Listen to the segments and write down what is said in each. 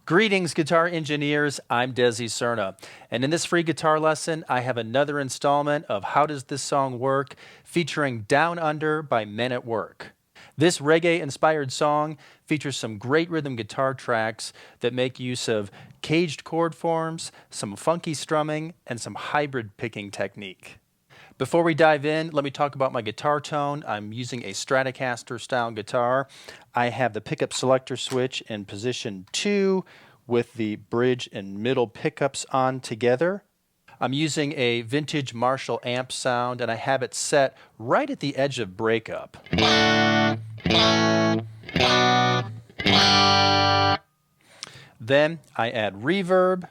Greetings, guitar engineers. I'm Desi Cerna, and in this free guitar lesson, I have another installment of How Does This Song Work, featuring Down Under by Men at Work. This reggae-inspired song features some great rhythm guitar tracks that make use of caged chord forms, some funky strumming, and some hybrid picking technique. Before we dive in, let me talk about my guitar tone. I'm using a Stratocaster-style guitar. I have the pickup selector switch in position 2 with the bridge and middle pickups on together. I'm using a vintage Marshall amp sound, and I have it set right at the edge of breakup. Then I add reverb.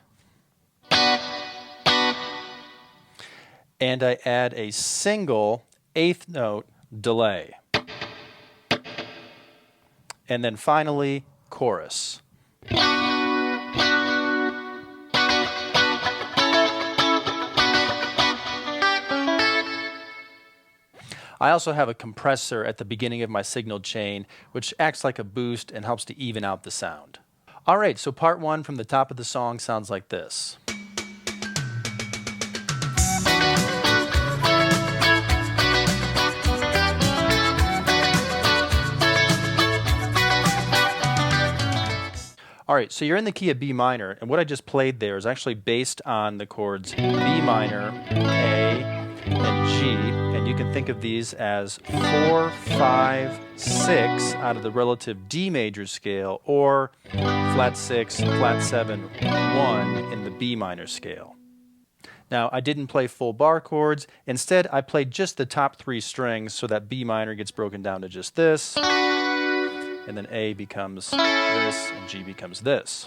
And I add a single eighth note delay. And then finally, chorus. I also have a compressor at the beginning of my signal chain, which acts like a boost and helps to even out the sound. All right, so part 1 from the top of the song sounds like this. All right, so you're in the key of B minor, and what I just played there is actually based on the chords B minor, A, and G, and you can think of these as 4, 5, 6 out of the relative D major scale, or flat 6, flat 7, 1 in the B minor scale. Now, I didn't play full bar chords. Instead, I played just the top 3 strings so that B minor gets broken down to just this. And then A becomes this, and G becomes this.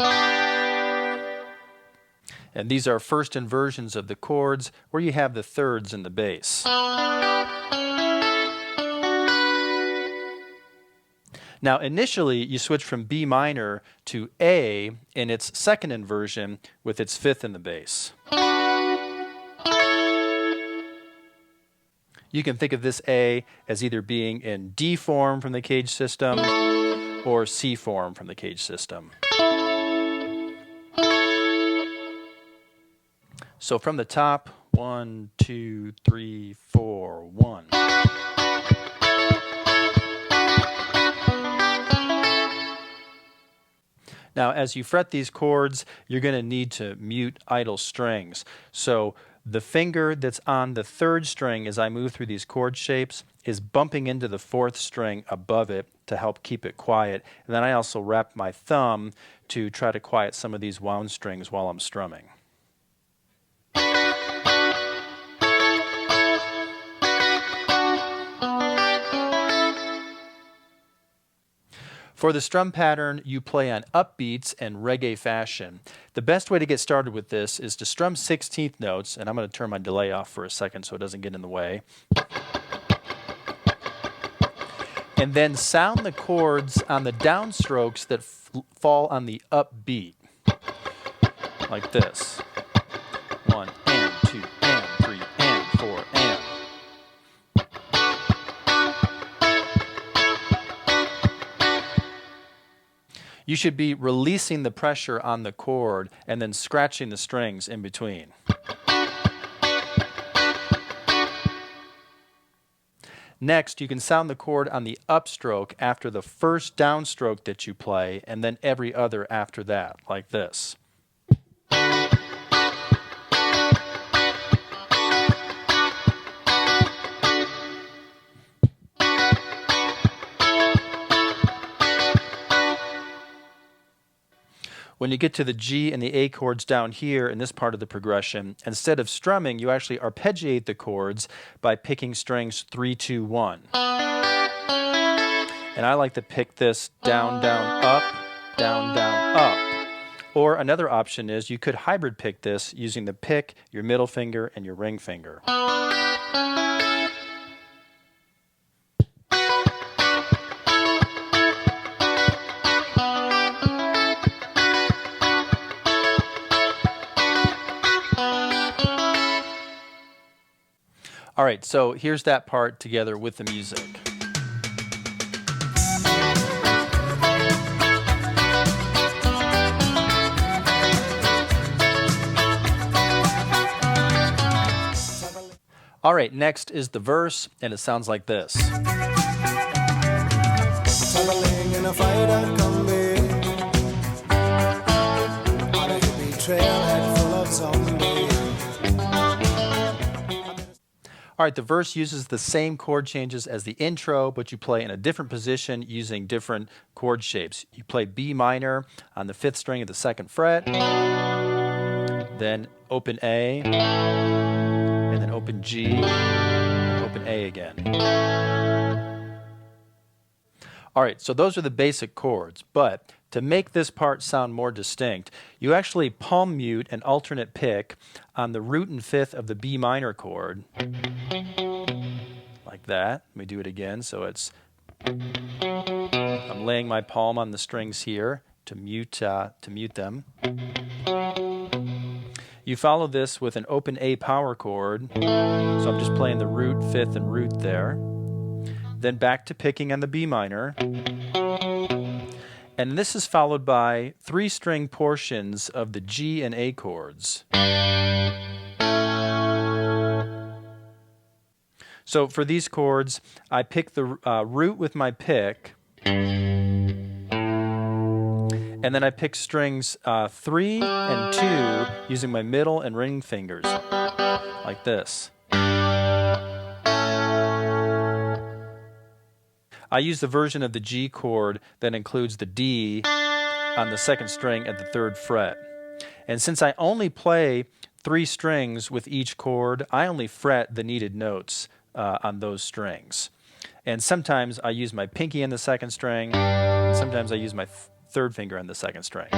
And these are first inversions of the chords where you have the thirds in the bass. Now, initially, you switch from B minor to A in its second inversion with its fifth in the bass. You can think of this A as either being in D form from the cage system or C form from the cage system. So from the top, 1, 2, 3, 4, 1. Now, as you fret these chords, you're going to need to mute idle strings. So the finger that's on the third string as I move through these chord shapes is bumping into the fourth string above it to help keep it quiet. And then I also wrap my thumb to try to quiet some of these wound strings while I'm strumming. For the strum pattern, you play on upbeats and reggae fashion. The best way to get started with this is to strum 16th notes, and I'm going to turn my delay off for a second so it doesn't get in the way. And then sound the chords on the downstrokes that fall on the upbeat, like this. 1 and 2 and 3 and 4 and. You should be releasing the pressure on the chord and then scratching the strings in between. Next, you can sound the chord on the upstroke after the first downstroke that you play, and then every other after that, like this. When you get to the G and the A chords down here in this part of the progression, instead of strumming, you actually arpeggiate the chords by picking strings 3, 2, 1. And I like to pick this down, down, up, down, down, up. Or another option is you could hybrid pick this using the pick, your middle finger, and your ring finger. All right, so here's that part together with the music. All right, next is the verse, and it sounds like this. Traveling in a fighter combi on a hippie trailhead full of zombies. All right, the verse uses the same chord changes as the intro, but you play in a different position using different chord shapes. You play B minor on the 5th string of the 2nd fret, then open A, and then open G, and open A again. All right, so those are the basic chords, but to make this part sound more distinct, you actually palm mute and alternate pick on the root and 5th of the B minor chord, like that. Let me do it again. So it's, I'm laying my palm on the strings here to mute them. You follow this with an open A power chord, so I'm just playing the root, 5th, and root there. Then back to picking on the B minor. And this is followed by 3-string portions of the G and A chords. So for these chords, I pick the root with my pick, and then I pick strings 3 and 2 using my middle and ring fingers, like this. I use the version of the G chord that includes the D on the 2nd string at the 3rd fret. And since I only play 3 strings with each chord, I only fret the needed notes on those strings. And sometimes I use my pinky on the 2nd string, and sometimes I use my 3rd finger on the 2nd string.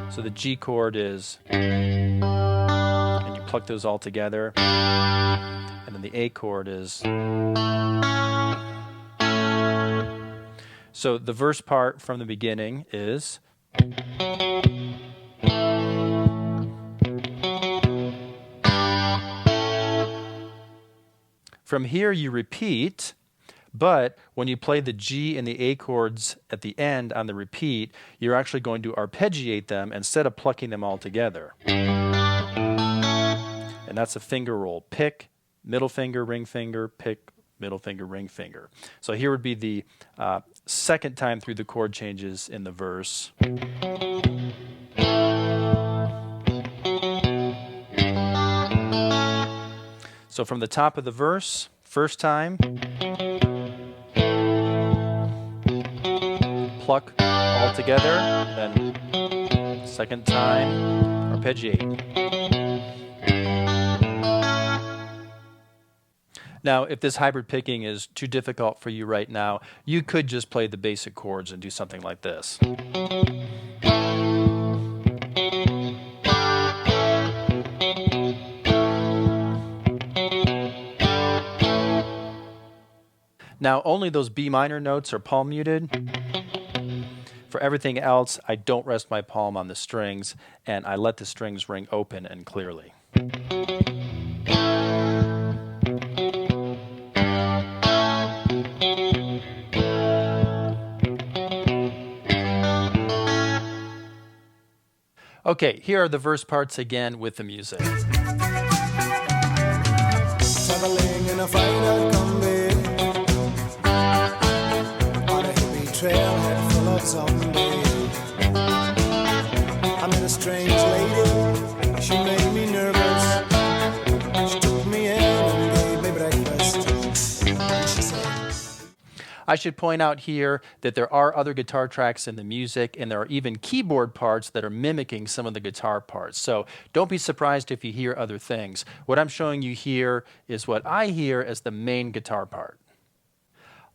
So the G chord is, and you pluck those all together, and then the A chord is. So the verse part from the beginning is. From here you repeat, but when you play the G and the A chords at the end on the repeat, you're actually going to arpeggiate them instead of plucking them all together. And that's a finger roll. Pick, middle finger, ring finger, pick, middle finger, ring finger. So here would be the second time through the chord changes in the verse. So from the top of the verse, first time, pluck all together, then second time, arpeggiate. Now, if this hybrid picking is too difficult for you right now, you could just play the basic chords and do something like this. Now, only those B minor notes are palm muted. For everything else, I don't rest my palm on the strings, and I let the strings ring open and clearly. Okay, here are the verse parts again with the music. Traveling in a fighter combi on a hippie trailhead full of zombies. I met a strange lady, she made me nervous. She took me in and gave me breakfast. And she said, I should point out here that there are other guitar tracks in the music, and there are even keyboard parts that are mimicking some of the guitar parts. So don't be surprised if you hear other things. What I'm showing you here is what I hear as the main guitar part.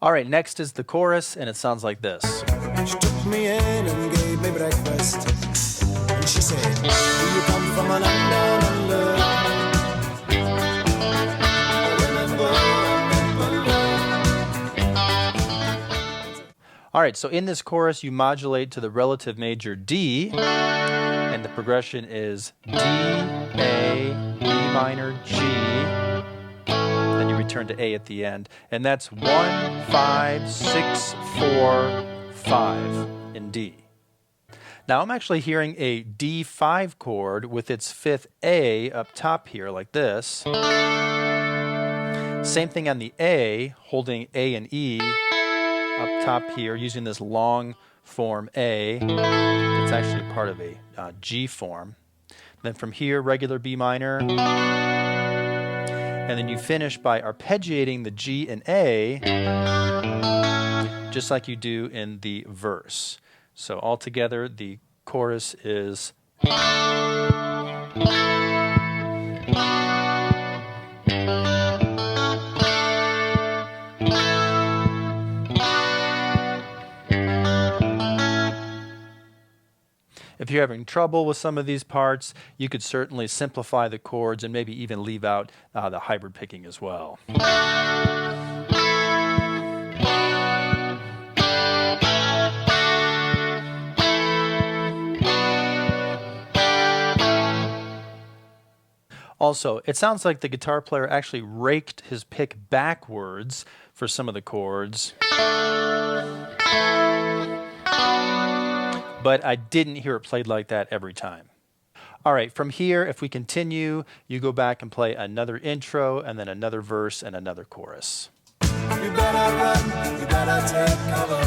All right, next is the chorus, and it sounds like this. she took me in and gave me breakfast. And she said, do you come from a land down under? All right, so in this chorus, you modulate to the relative major D, and the progression is D, A, B minor, G, then you return to A at the end, and that's 1, 5, 6, 4, 5 in D. Now I'm actually hearing a D5 chord with its 5th A up top here, like this. Same thing on the A, holding A and E up top here, using this long form A. It's actually part of a G form. Then from here, regular B minor. And then you finish by arpeggiating the G and A, just like you do in the verse. So altogether, the chorus is... If you're having trouble with some of these parts, you could certainly simplify the chords and maybe even leave out the hybrid picking as well. Also, it sounds like the guitar player actually raked his pick backwards for some of the chords. But I didn't hear it played like that every time. All right, from here, if we continue, you go back and play another intro, and then another verse, and another chorus. You better run, you better take cover.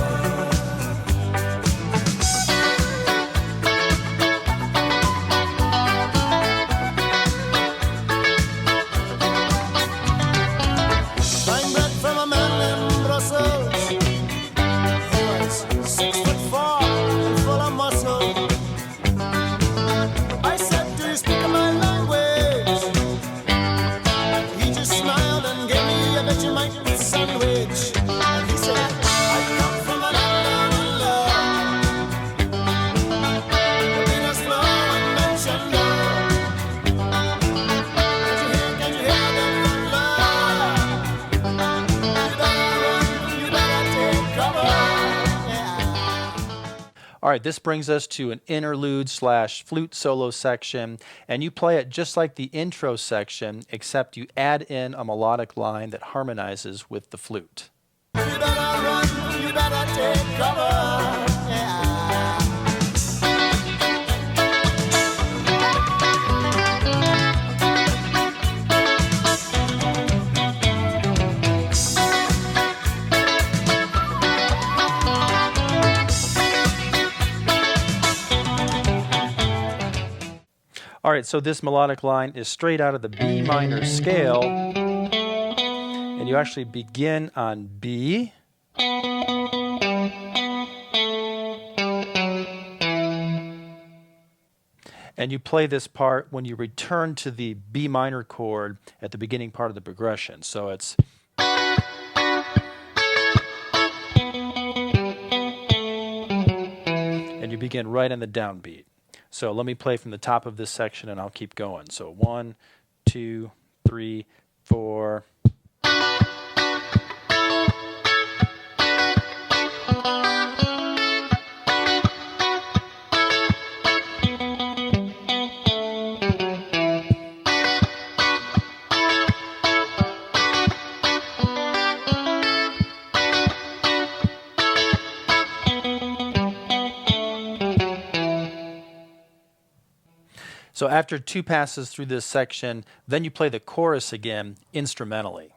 All right, this brings us to an interlude slash flute solo section, and you play it just like the intro section, except you add in a melodic line that harmonizes with the flute. You better run, you better take cover. All right, so this melodic line is straight out of the B minor scale, and you actually begin on B, and you play this part when you return to the B minor chord at the beginning part of the progression. So it's... and you begin right on the downbeat. So let me play from the top of this section and I'll keep going. So 1, 2, 3, 4. So after 2 passes through this section, then you play the chorus again instrumentally.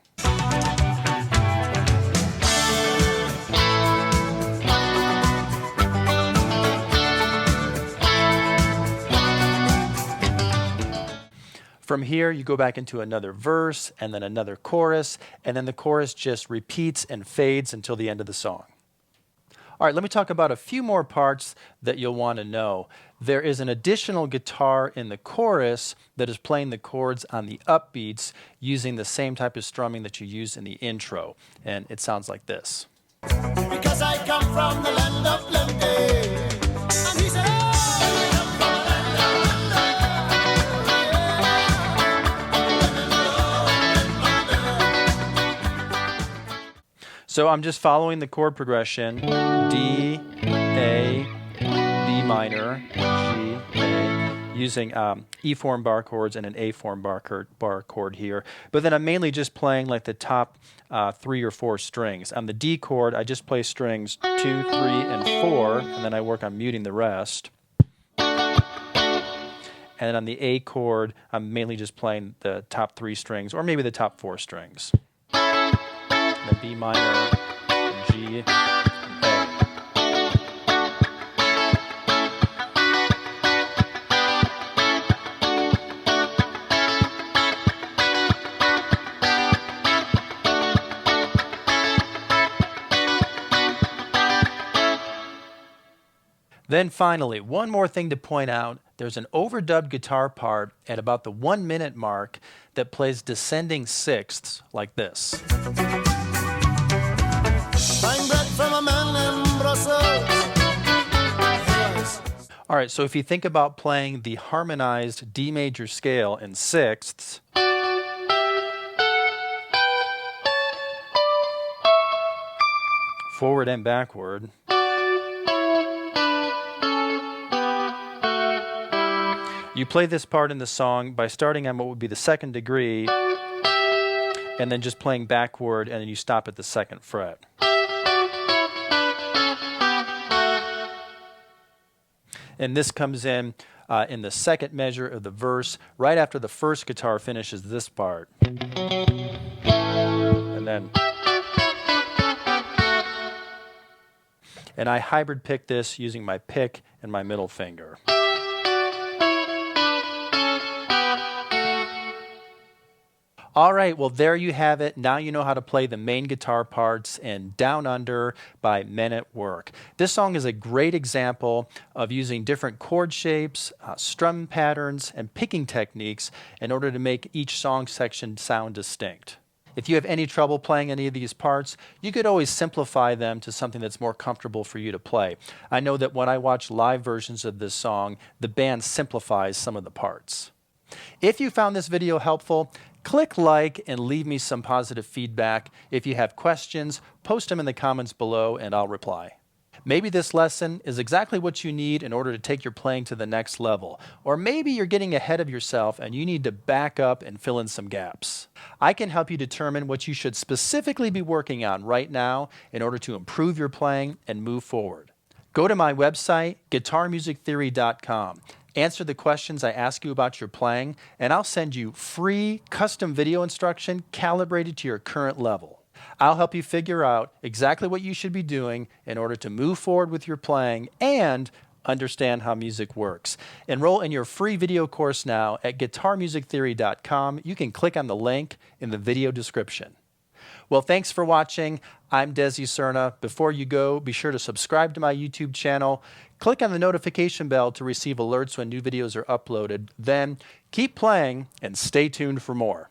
From here, you go back into another verse and then another chorus, and then the chorus just repeats and fades until the end of the song. All right, let me talk about a few more parts that you'll want to know. There is an additional guitar in the chorus that is playing the chords on the upbeats using the same type of strumming that you use in the intro, and it sounds like this. Because I come from the land of plenty. And he said, I come from the land of plenty. So I'm just following the chord progression, D, A, B minor, G, A, using E form bar chords and an A form bar chord here. But then I'm mainly just playing like the top 3 or 4 strings. On the D chord, I just play strings 2, 3, and 4, and then I work on muting the rest. And on the A chord, I'm mainly just playing the top 3 strings, or maybe the top 4 strings. then B minor, and G, and A. Then finally, one more thing to point out, there's an overdubbed guitar part at about the 1 minute mark that plays descending sixths like this. Buying bread from a man in Brussels. All right, so if you think about playing the harmonized D major scale in sixths, forward and backward, you play this part in the song by starting on what would be the second degree and then just playing backward, and then you stop at the second fret. And this comes in the second measure of the verse, right after the first guitar finishes this part. And then... And I hybrid pick this using my pick and my middle finger. All right, well, there you have it. Now you know how to play the main guitar parts in Down Under by Men at Work. This song is a great example of using different chord shapes, strum patterns, and picking techniques in order to make each song section sound distinct. If you have any trouble playing any of these parts, you could always simplify them to something that's more comfortable for you to play. I know that when I watch live versions of this song, the band simplifies some of the parts. If you found this video helpful, click like and leave me some positive feedback. If you have questions, post them in the comments below and I'll reply. Maybe this lesson is exactly what you need in order to take your playing to the next level. Or maybe you're getting ahead of yourself and you need to back up and fill in some gaps. I can help you determine what you should specifically be working on right now in order to improve your playing and move forward. Go to my website, guitarmusictheory.com. Answer the questions I ask you about your playing, and I'll send you free custom video instruction calibrated to your current level. I'll help you figure out exactly what you should be doing in order to move forward with your playing and understand how music works. Enroll in your free video course now at guitarmusictheory.com. You can click on the link in the video description. Well, thanks for watching. I'm Desi Cerna. Before you go, be sure to subscribe to my YouTube channel. Click on the notification bell to receive alerts when new videos are uploaded. Then keep playing and stay tuned for more.